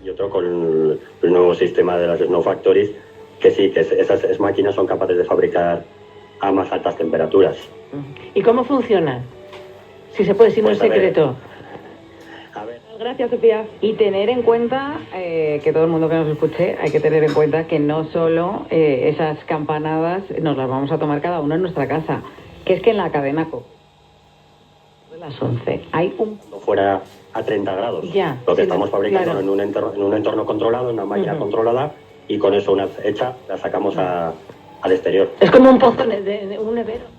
y otro con el nuevo sistema de las Snow Factories, que sí, que esas máquinas son capaces de fabricar a más altas temperaturas. ¿Y cómo funcionan? Si se puede, si no es secreto. A ver. Gracias, Sofía. Y tener en cuenta, que todo el mundo que nos escuche, hay que tener en cuenta que no solo esas campanadas nos las vamos a tomar cada uno en nuestra casa, que es que en la cadena de las 11 hay un... No fuera a 30 grados. Ya, lo que sí, estamos fabricando claro. en un entorno controlado, en una máquina controlada, y con eso una vez hecha la sacamos al exterior. Es como un pozo de un nevero.